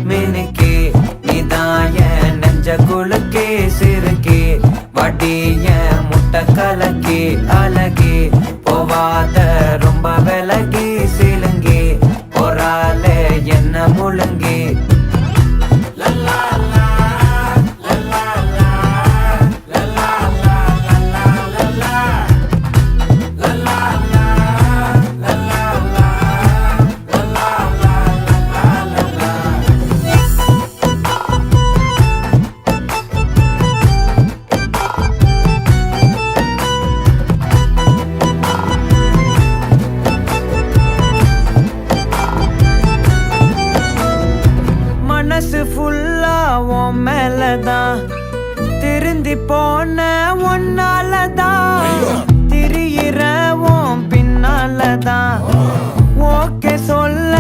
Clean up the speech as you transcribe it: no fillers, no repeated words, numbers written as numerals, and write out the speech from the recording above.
மினுக்கே நீதாய நெஞ்ச குலுக்கே சிறுக்கே வடிய முட்டை கலக்கே அழகே போவாத ரொம்ப விலகி சிலுங்கே பொறால என்ன முழுங்கே மனசு ஃபுல்லா உன் மேலதான் திருந்தி போன ஒன்னாலதான் திரியிற உன் பின்னாலதான் ஓகே சொல்ல